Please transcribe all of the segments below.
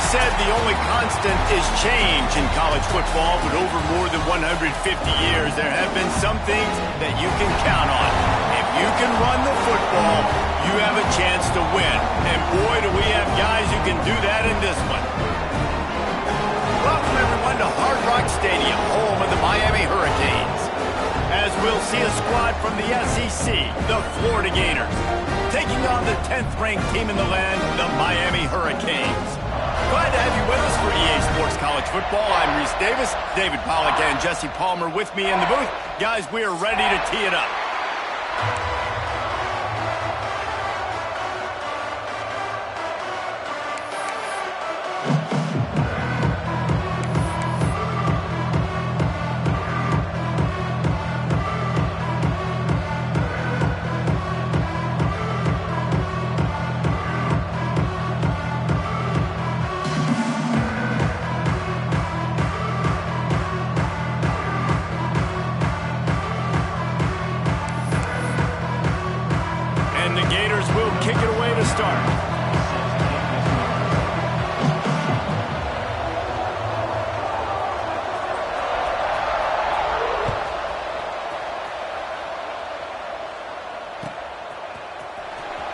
said the only constant is change in college football, but over more than 150 years, there have been some things that you can count on. If you can run the football, you have a chance to win. And boy, do we have guys who can do that in this one. Welcome, everyone, to Hard Rock Stadium, home of the Miami Hurricanes. As we'll see a squad from the SEC, the Florida Gators, taking on the 10th-ranked team in the land, the Miami Hurricanes. Glad to have you with us for EA Sports College Football. I'm Reese Davis, David Pollack, and Jesse Palmer with me in the booth. Guys, we are ready to tee it up.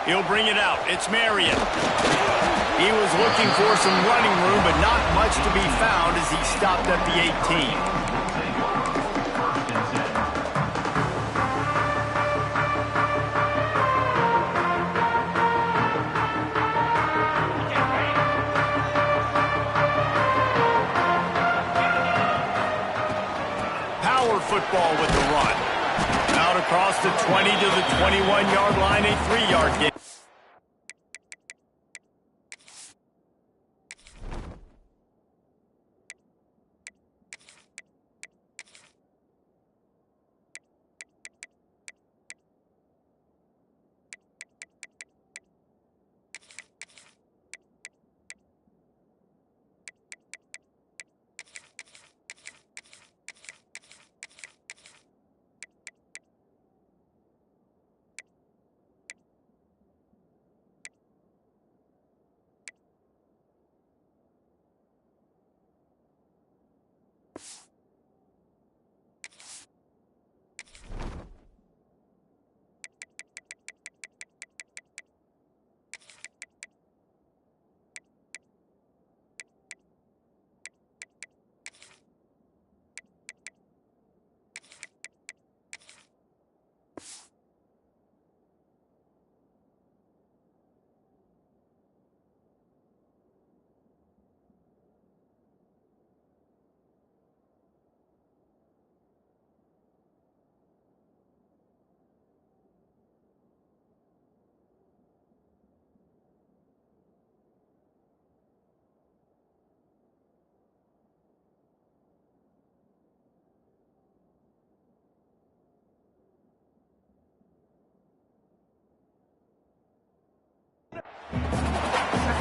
He'll bring it out. It's Marion. He was looking for some running room, but not much to be found as he stopped at the 18. Power football with the run. Out across the 20 to the 21-yard line, a 3-yard gain.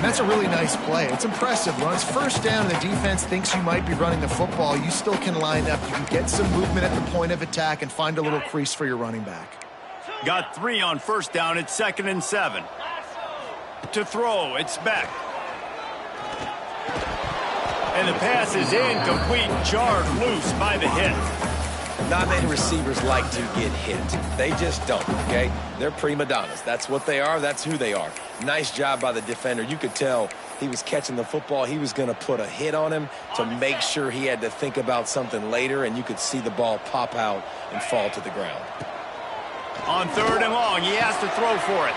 That's a really nice play. It's impressive. When it's first down and the defense thinks you might be running the football, you still can line up. You can get some movement at the point of attack and find a little crease for your running back. Got 3 on first down. It's 2nd and 7. To throw, it's Beck. And the pass is incomplete, jarred loose by the hit. Not many receivers like to get hit. They just don't, okay? They're prima donnas. That's what they are. That's who they are. Nice job by the defender. You could tell he was catching the football. He was going to put a hit on him to make sure he had to think about something later, and you could see the ball pop out and fall to the ground. On 3rd and long, he has to throw for it.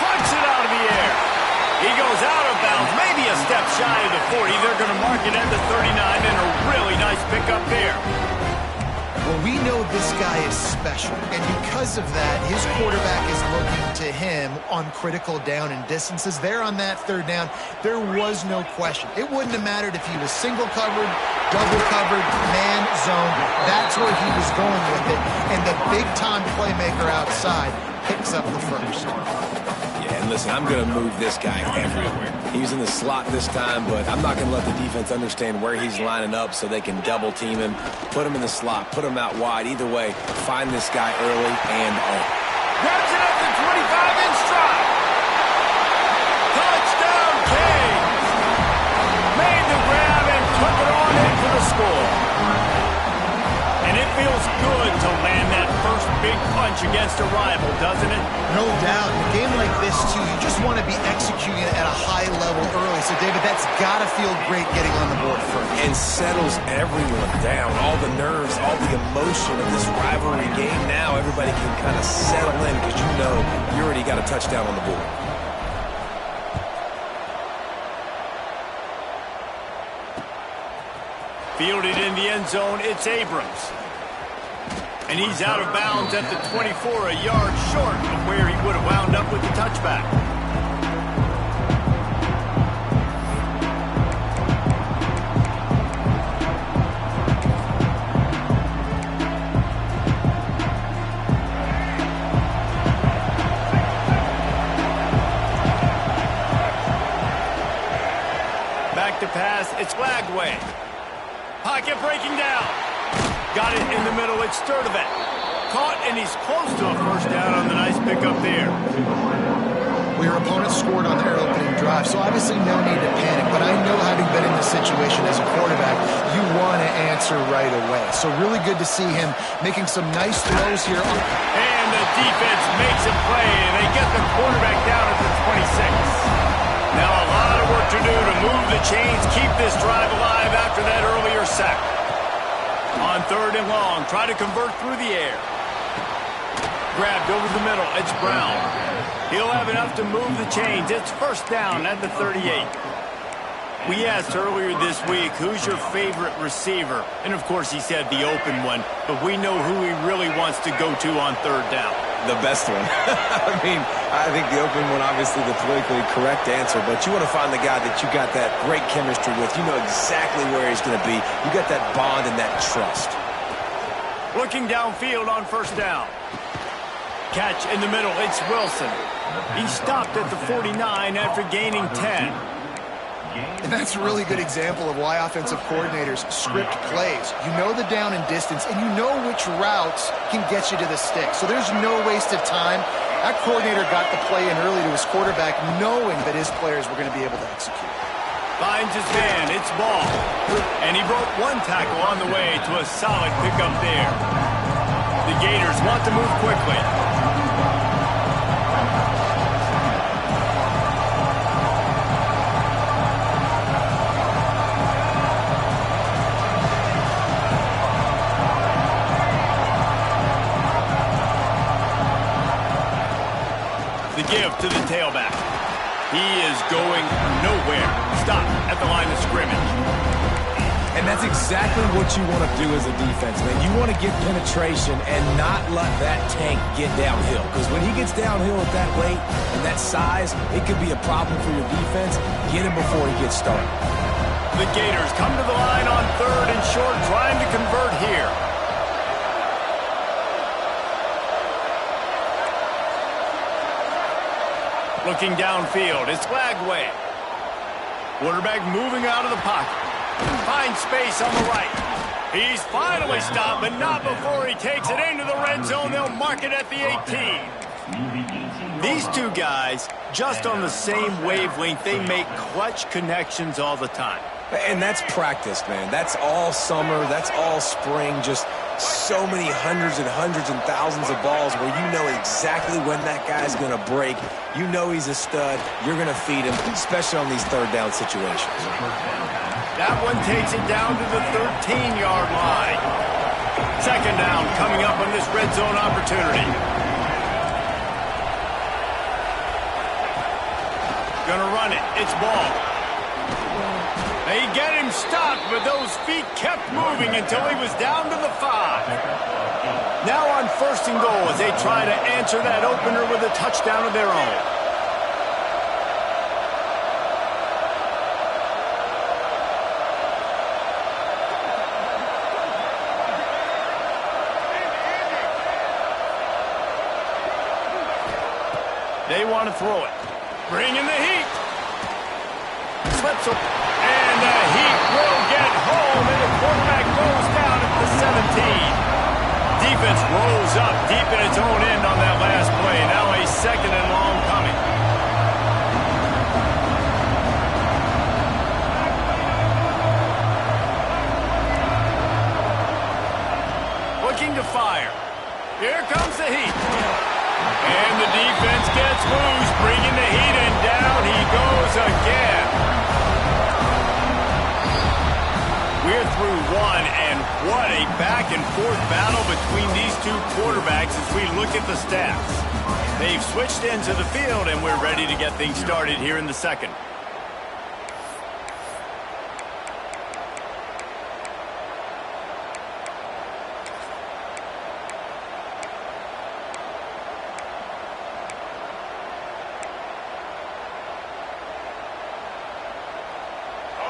Punch it out of the air. He goes out of bounds, maybe a step shy of the 40. They're going to mark it at the 39, and a really nice pickup there. Well, we know this guy is special, and because of that, his quarterback is looking to him on critical down and distances. There on that 3rd down, there was no question. It wouldn't have mattered if he was single covered, double covered, man zone. That's where he was going with it, and the big-time playmaker outside picks up the first. Yeah, and listen, I'm going to move this guy everywhere. He's in the slot this time, but I'm not going to let the defense understand where he's lining up so they can double team him, put him in the slot, put him out wide. Either way, find this guy early and on. Grabs it up to 25 in stride. Touchdown, Canes. score. And it feels good to land that first big punch against a rival, doesn't it? No doubt. In a game like this, too, you just want to be executing it at a high level early. So, David, that's got to feel great getting on the board first. And settles everyone down. All the nerves, all the emotion of this rivalry game. Now everybody can kind of settle in because you know you already got a touchdown on the board. Fielded in the end zone, it's Abrams. And he's out of bounds at the 24, a yard short of where he would have wound up with the touchback. Back to pass, it's Lagway. Pocket breaking down. Got it in the middle, it's Sturdivant. Caught, and he's close to a first down on the nice pickup there. Well, your opponent scored on their opening drive, so obviously no need to panic. But I know, having been in this situation as a quarterback, you want to answer right away. So really good to see him making some nice throws here. And the defense makes a play, and they get the quarterback down at the 26. Now a lot of work to do to move the chains, keep this drive alive after that earlier sack. On 3rd and long, try to convert through the air. Grabbed over the middle, it's Brown. He'll have enough to move the chains. It's first down at the 38. We asked earlier this week, who's your favorite receiver? And of course he said the open one, but we know who he really wants to go to on 3rd down. The best one. I mean, I think the open one, obviously the politically correct answer, but you want to find the guy that you got that great chemistry with. You know exactly where he's going to be. You got that bond and that trust. Looking downfield on 1st down. Catch in the middle, it's Wilson. He stopped at the 49 after gaining 10. And that's a really good example of why offensive coordinators script plays. You know the down and distance, and you know which routes can get you to the stick. So there's no wasted time. That coordinator got the play in early to his quarterback, knowing that his players were going to be able to execute. Finds his man, it's Ball. And he broke one tackle on the way to a solid pickup there. The Gators want to move quickly. Give to the tailback. He is going nowhere. Stop at the line of scrimmage. And that's exactly what you want to do as a defense, man. You want to get penetration and not let that tank get downhill. Because when he gets downhill at that weight and that size, it could be a problem for your defense. Get him before he gets started. The Gators come to the line on 3rd and short, trying to convert here. Looking downfield, it's Lagway. Quarterback moving out of the pocket. Finds space on the right. He's finally stopped, but not before he takes it into the red zone. They'll mark it at the 18. These two guys, just on the same wavelength, they make clutch connections all the time. And that's practice, man. That's all summer. That's all spring. Just so many hundreds and thousands of balls where you know exactly when that guy's going to break. You know he's a stud. You're going to feed him, especially on these 3rd down situations. That one takes it down to the 13-yard line. 2nd down coming up on this red zone opportunity. Gonna run it. It's Ball. They get him stopped, but those feet kept moving until he was down to the 5. Now on 1st and goal as they try to answer that opener with a touchdown of their own. They want to throw it. Bring in the heat. Slips up. And the heat will get home, and the quarterback goes down at the 17. Defense rolls up deep in its own end on that last play. Now a 2nd and long coming. looking to fire. Here comes the heat. And the defense gets loose, bringing the heat, and down he goes again. We're through one, and what a back-and-forth battle between these two quarterbacks as we look at the stats. They've switched into the field, and we're ready to get things started here in the second.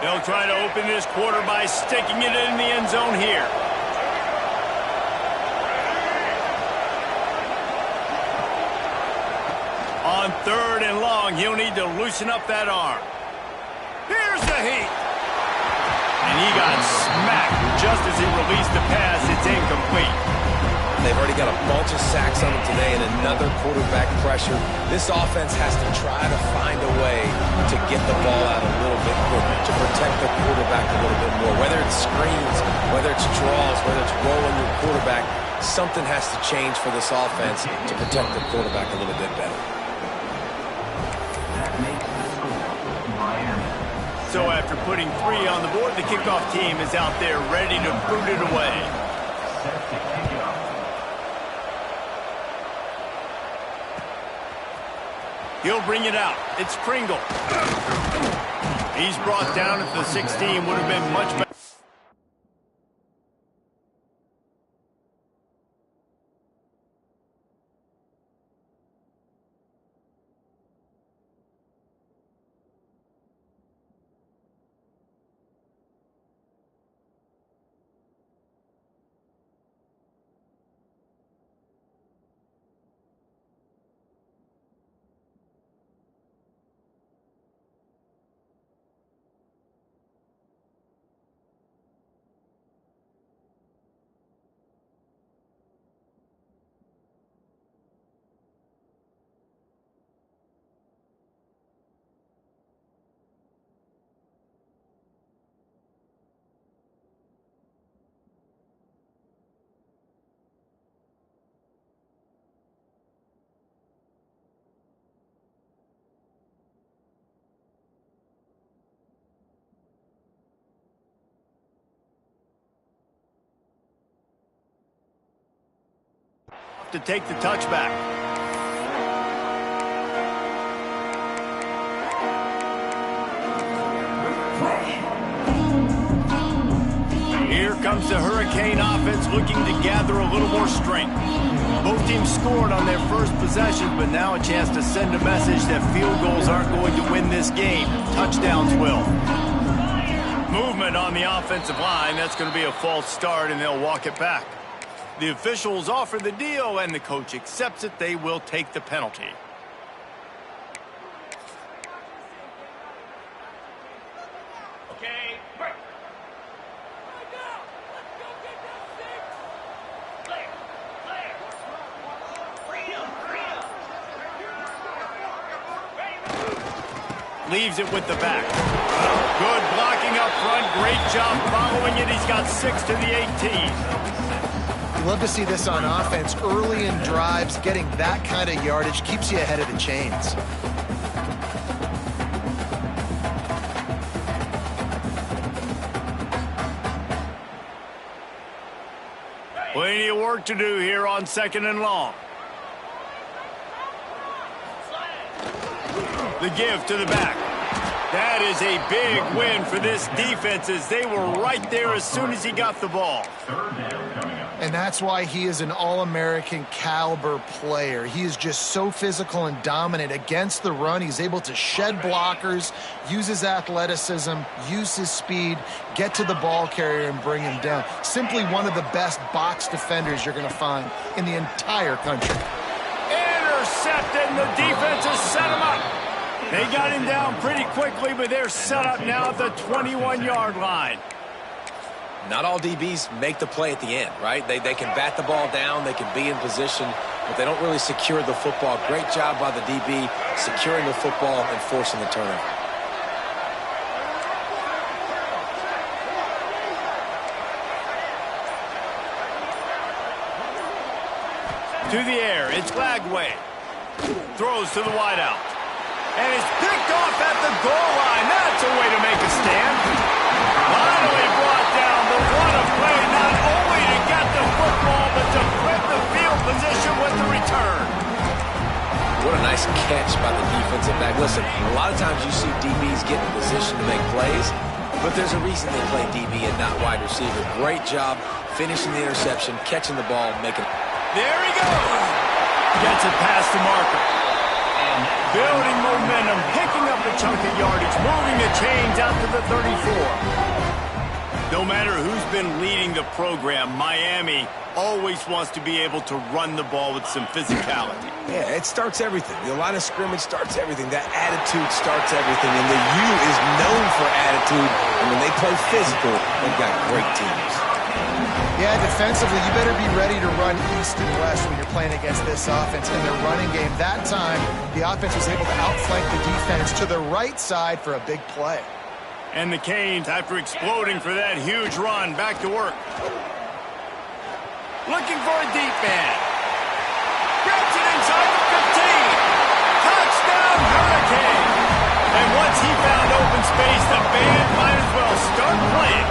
They'll try to open this quarter by sticking it in the end zone here. On 3rd and long, he'll need to loosen up that arm. Here's the heat. And he got smacked just as he released the pass. It's incomplete. They've already got a bunch of sacks on them today and another quarterback pressure. This offense has to try to find a way to get the ball out a little bit quicker, to protect the quarterback a little bit more. Whether it's screens, whether it's draws, whether it's rolling your quarterback, something has to change for this offense to protect the quarterback a little bit better. So after putting 3 on the board, the kickoff team is out there ready to boot it away. He'll bring it out. It's Pringle. He's brought down at the 16. Would have been much better. To take the touchback. Here comes the Hurricane offense looking to gather a little more strength. Both teams scored on their first possession, but now a chance to send a message that field goals aren't going to win this game. Touchdowns will. Movement on the offensive line. That's going to be a false start, and they'll walk it back. The officials offer the deal, and the coach accepts it. They will take the penalty. Okay, break. Leaves it with the back. Good blocking up front. Great job following it. He's got 6 to the 18. You love to see this on offense. Early in drives, getting that kind of yardage keeps you ahead of the chains. Plenty of work to do here on 2nd and long. The give to the back. That is a big win for this defense as they were right there as soon as he got the ball. And that's why he is an All-American caliber player. He is just so physical and dominant against the run. He's able to shed blockers, use his athleticism, use his speed, get to the ball carrier and bring him down. Simply one of the best box defenders you're going to find in the entire country. Intercepted, and the defense has set him up. They got him down pretty quickly, but they're set up now at the 21-yard line. Not all DBs make the play at the end, right? They can bat the ball down, they can be in position, but they don't really secure the football. Great job by the DB securing the football and forcing the turnover. To the air, it's Lagway. Throws to the wideout. And it's picked off at the goal line. That's a way to make a stand. Finally brought down, but what a play, not only to get the football, but to flip the field position with the return. What a nice catch by the defensive back. Listen, a lot of times you see DBs get in position to make plays, but there's a reason they play DB and not wide receiver. Great job finishing the interception, catching the ball, making... There he goes. Gets it past the marker. Building momentum, picking up a chunk of yardage, moving the chains out to the 34. No matter who's been leading the program, Miami always wants to be able to run the ball with some physicality. Yeah, it starts everything. The line of scrimmage starts everything. That attitude starts everything. And the U is known for attitude. And when they play physical, they've got great teams. Yeah, defensively, you better be ready to run east and west when you're playing against this offense. In their running game, that time, the offense was able to outflank the defense to the right side for a big play. And the Canes, after exploding for that huge run, back to work. Looking for a deep man. Grabs it inside the 15. Touchdown, Hurricane. And once he found open space, the band might as well start playing.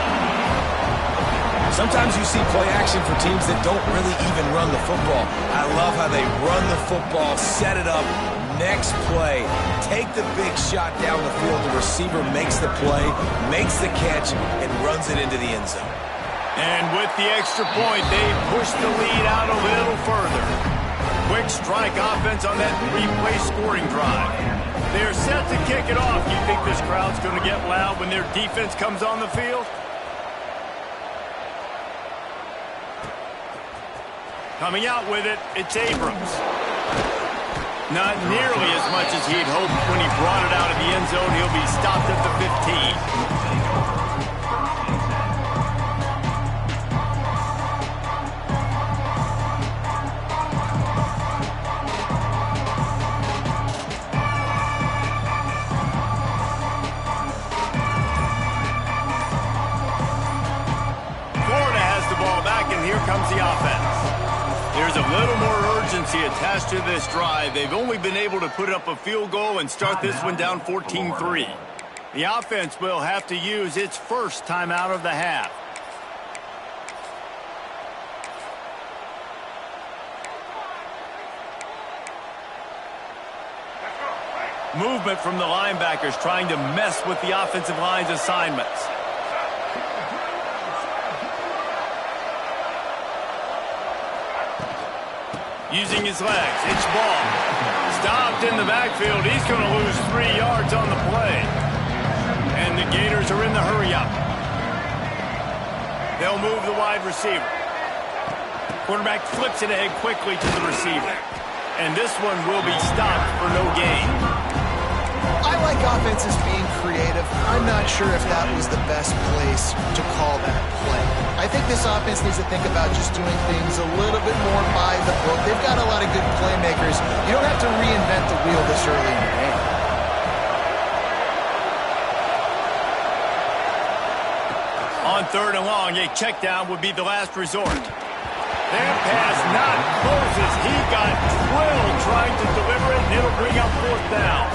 Sometimes you see play action for teams that don't really even run the football. I love how they run the football, set it up, next play, take the big shot down the field. The receiver makes the play, makes the catch, and runs it into the end zone. And with the extra point, they push the lead out a little further. Quick strike offense on that three-play scoring drive. They're set to kick it off. You think this crowd's going to get loud when their defense comes on the field? Coming out with it, it's Abrams. Not nearly as much as he'd hoped when he brought it out of the end zone. He'll be stopped at the 15. Florida has the ball back, and here comes the offense. There's a little more urgency attached to this drive. They've only been able to put up a field goal and start this one down 14-3. The offense will have to use its first timeout of the half. Movement from the linebackers trying to mess with the offensive line's assignments. Using his legs, it's ball. Stopped in the backfield. He's going to lose 3 yards on the play. And the Gators are in the hurry-up. They'll move the wide receiver. Quarterback flips it ahead quickly to the receiver. And this one will be stopped for no gain. I like offenses being creative. I'm not sure if that was the best place to call that play. I think this offense needs to think about just doing things a little bit more by the book. They've got a lot of good playmakers. You don't have to reinvent the wheel this early in the game. On 3rd and long, a check down would be the last resort. That pass not Moses. He got drilled trying to deliver it, and it'll bring up 4th down.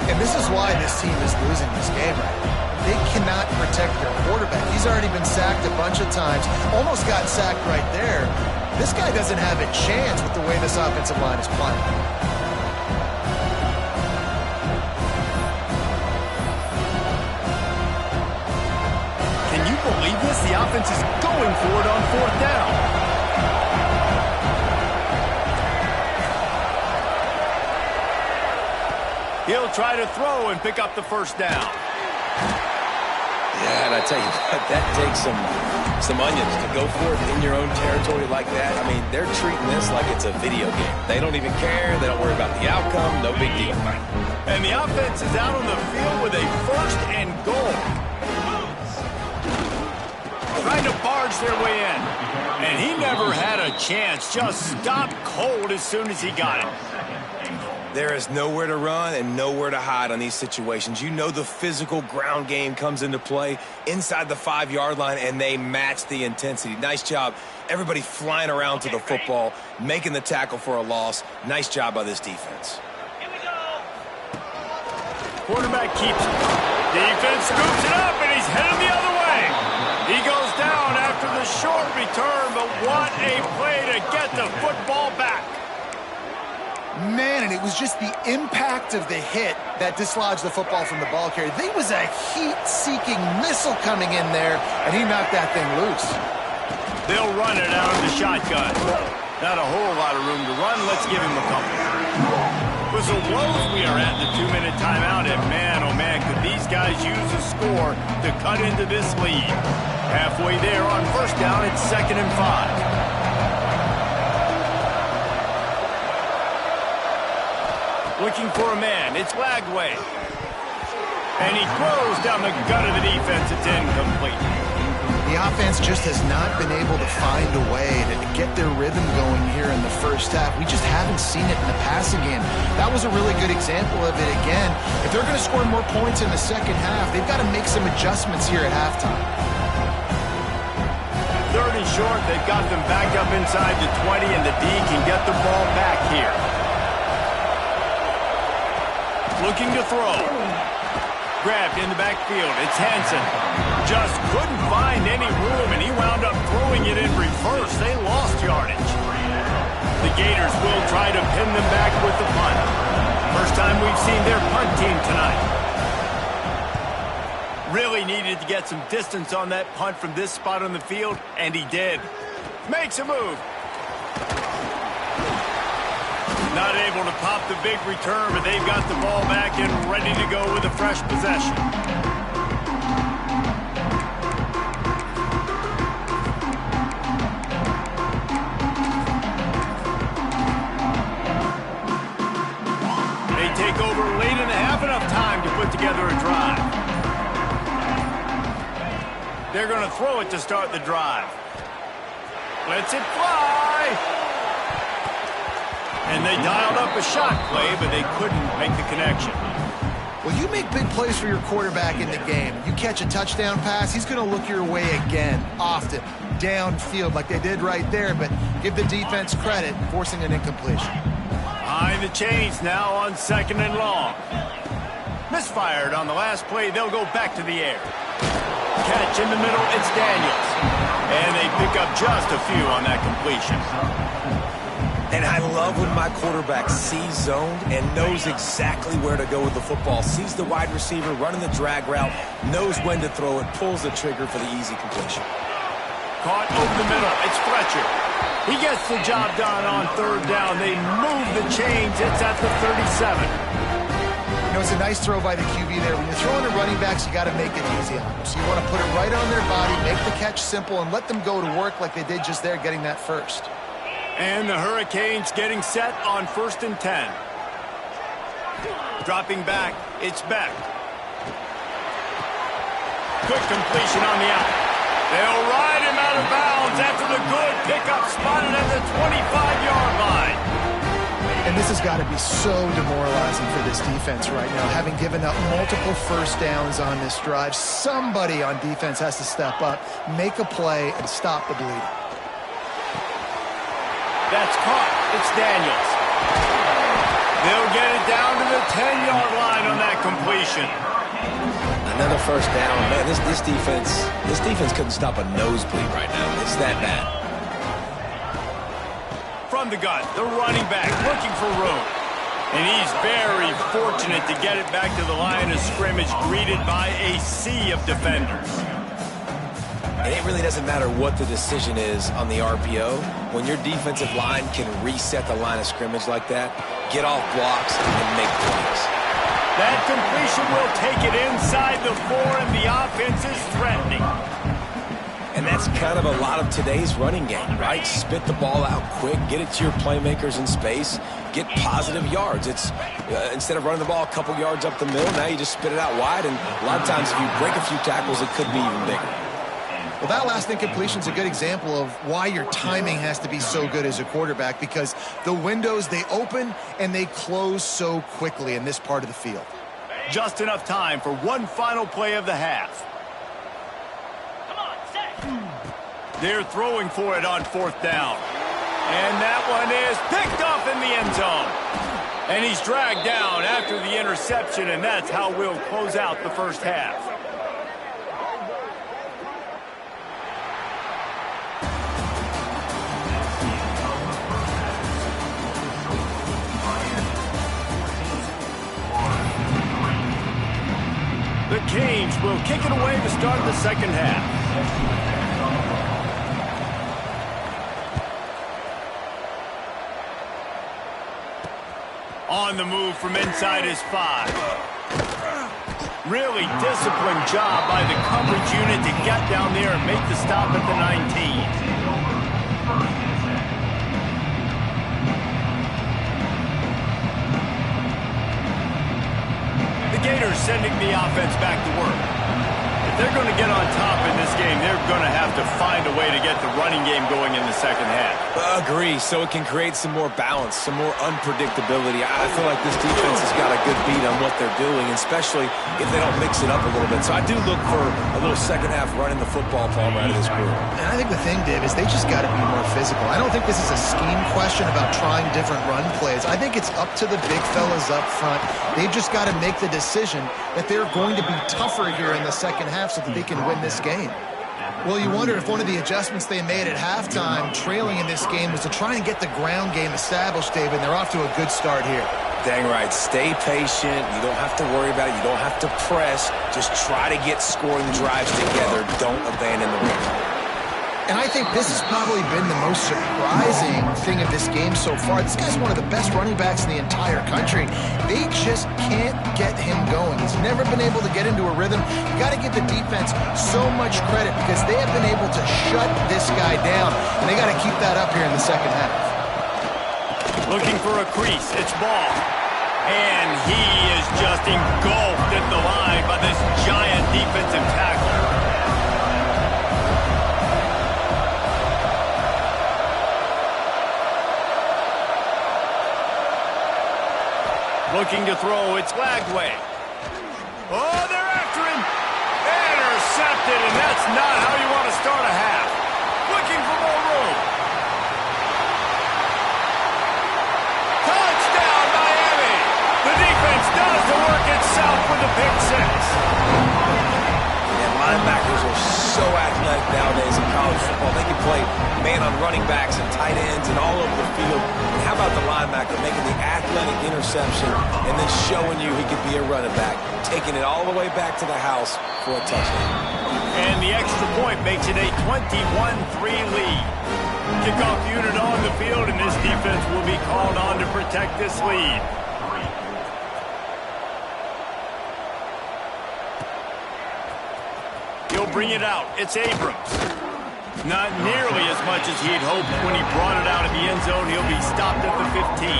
And this is why this team is losing this game right now. They cannot protect their quarterback. He's already been sacked a bunch of times. Almost got sacked right there. This guy doesn't have a chance with the way this offensive line is playing. Can you believe this? The offense is going for it on 4th down. He'll try to throw and pick up the 1st down. Yeah, and I tell you what, that takes some onions to go for it in your own territory like that. I mean, they're treating this like it's a video game. They don't even care. They don't worry about the outcome. No big deal. And the offense is out on the field with a 1st and goal. Trying to barge their way in. And he never had a chance. Just stopped cold as soon as he got it. There is nowhere to run and nowhere to hide on these situations. You know the physical ground game comes into play inside the 5-yard line, and they match the intensity. Nice job. Everybody flying around to the football, making the tackle for a loss. Nice job by this defense. Quarterback keeps it. Defense scoops it up, and he's headed the other way. He goes down after the short return, but what a play to get the football back. Man, and it was just the impact of the hit that dislodged the football from the ball carrier. There was a heat-seeking missile coming in there, and he knocked that thing loose. They'll run it out of the shotgun. Not a whole lot of room to run. Let's give him a couple. Whistle blows. We are at the 2-minute timeout, and man, oh man, could these guys use a score to cut into this lead. Halfway there on first down, it's 2nd and 5. Looking for a man. It's Lagway. And he throws down the gut of the defense. It's incomplete. The offense just has not been able to find a way to get their rhythm going here in the first half. We just haven't seen it in the passing game. That was a really good example of it again. If they're going to score more points in the second half, they've got to make some adjustments here at halftime. 3rd and short. They've got them back up inside the 20, and the D can get the ball back here. Looking to throw. Grabbed in the backfield. It's Hansen. Just couldn't find any room, and he wound up throwing it in reverse. They lost yardage. The Gators will try to pin them back with the punt. First time we've seen their punt team tonight. Really needed to get some distance on that punt from this spot on the field, and he did. Makes a move. Not able to pop the big return, but they've got the ball back and ready to go with a fresh possession. They take over late in the half, enough time to put together a drive. They're going to throw it to start the drive. Lets it fly. And they dialed up a shot play, but they couldn't make the connection. Well, you make big plays for your quarterback in the game. You catch a touchdown pass, he's going to look your way again, often, downfield like they did right there, but give the defense credit, forcing an incompletion. Behind the chains now on 2nd and long. Misfired on the last play. They'll go back to the air. Catch in the middle, it's Daniels. And they pick up just a few on that completion. And I love when my quarterback sees zoned and knows exactly where to go with the football. Sees the wide receiver running the drag route, knows when to throw it, pulls the trigger for the easy completion. Caught over the middle. It's Fletcher. He gets the job done on 3rd down. They move the chains. It's at the 37. You know, it's a nice throw by the QB there. When you're throwing to running backs, you got to make it easy on them. So you want to put it right on their body, make the catch simple, and let them go to work like they did just there, getting that first. And the Hurricanes getting set on 1st and 10. Dropping back, it's Beck. Good completion on the out. They'll ride him out of bounds after the good pickup spotted at the 25-yard line. And this has got to be so demoralizing for this defense right now, having given up multiple first downs on this drive. Somebody on defense has to step up, make a play, and stop the bleeding. That's caught. It's Daniels. They'll get it down to the 10-yard line on that completion. Another first down. Man, this defense couldn't stop a nosebleed right now. It's that bad. From the gun, the running back looking for room. And he's very fortunate to get it back to the line of scrimmage, greeted by a sea of defenders. And it really doesn't matter what the decision is on the RPO. When your defensive line can reset the line of scrimmage like that, get off blocks and make plays. That completion will take it inside the 4, and the offense is threatening. And that's kind of a lot of today's running game, right? Spit the ball out quick, get it to your playmakers in space, get positive yards. It's instead of running the ball a couple yards up the middle, now you just spit it out wide, and a lot of times if you break a few tackles, it could be even bigger. Well, that last incompletion is a good example of why your timing has to be so good as a quarterback, because the windows, they open and they close so quickly in this part of the field. Just enough time for one final play of the half. Come on, set. They're throwing for it on 4th down. And that one is picked off in the end zone. And he's dragged down after the interception, and that's how we'll close out the first half. The Canes will kick it away to start the second half. On the move from inside his 5. Really disciplined job by the coverage unit to get down there and make the stop at the 19. The Gators sending the offense back to work. If they're going to get on top in this game, they're going to have to find a way to get the running game going in the second half. Agree, so it can create some more balance, some more unpredictability. I feel like this defense has got a good beat on what they're doing, especially if they don't mix it up a little bit. So I do look for a little second half running the football from out of this group. And I think the thing, Dave, is they just got to be more physical. I don't think this is a scheme question about trying different run plays. I think it's up to the big fellas up front. They've just got to make the decision that they're going to be tougher here in the second half so that they can win this game. Well, you wonder if one of the adjustments they made at halftime, trailing in this game, was to try and get the ground game established, David, and they're off to a good start here. Dang right. Stay patient. You don't have to worry about it. You don't have to press. Just try to get scoring drives together. Don't abandon the run. And I think this has probably been the most surprising thing of this game so far. This guy's one of the best running backs in the entire country. They just can't get him going. He's never been able to get into a rhythm. You got to give the defense so much credit because they have been able to shut this guy down, and they got to keep that up here in the second half. Looking for a crease. It's Ball. And he is just engulfed at the line by this giant defensive tackle. Looking to throw, it's Lagway. Oh, they're after him. Intercepted, and that's not how you want to start a half. Looking for more room. Touchdown, Miami. The defense does the work itself with the pick 6. And linebackers are so athletic nowadays in college football. They can play man on running backs and tight ends and all over the field. And how about the linebacker making the athletic interception and then showing you he could be a running back, taking it all the way back to the house for a touchdown. And the extra point makes it a 21-3 lead. Kickoff unit on the field, and this defense will be called on to protect this lead. He'll bring it out. It's Abrams. Not nearly as much as he'd hoped when he brought it out of the end zone. He'll be stopped at the 15.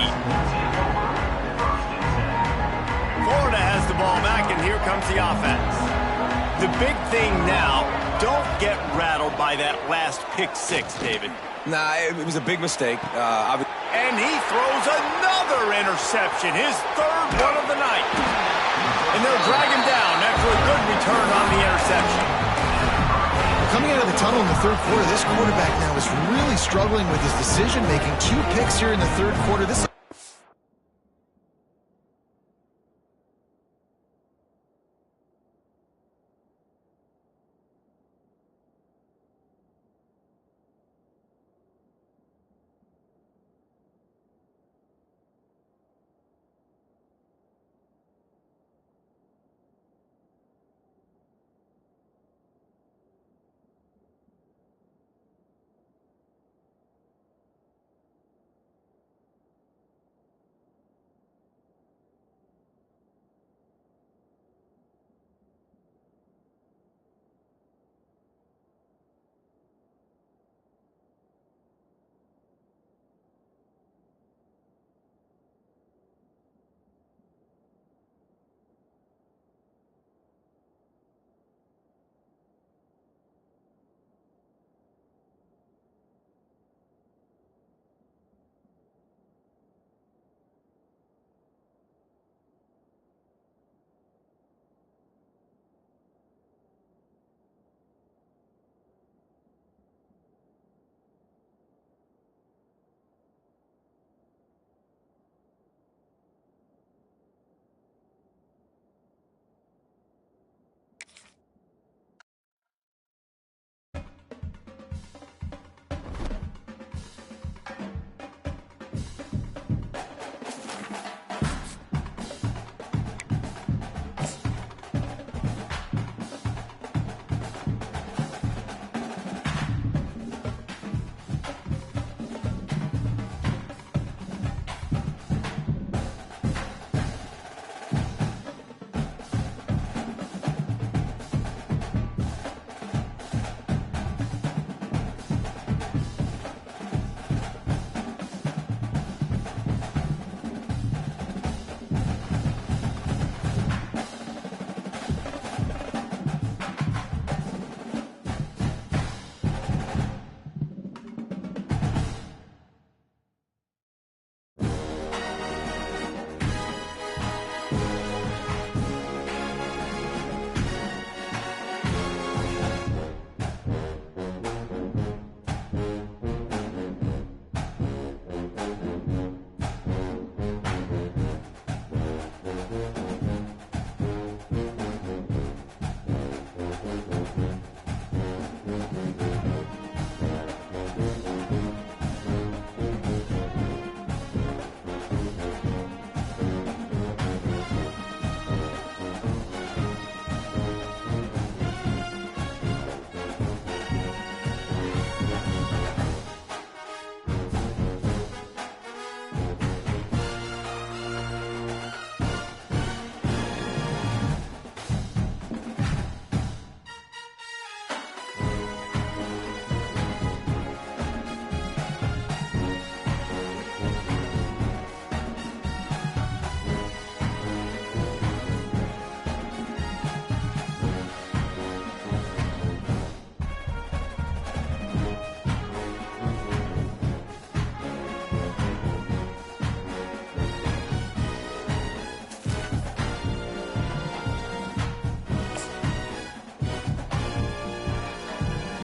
Florida has the ball back, and here comes the offense. The big thing now, don't get rattled by that last pick 6, David. Nah, it was a big mistake. And he throws another interception, his 3rd one of the night. And they'll drag him down after a good return on the interception. Coming out of the tunnel in the 3rd quarter, this quarterback now is really struggling with his decision-making. 2 picks here in the 3rd quarter. This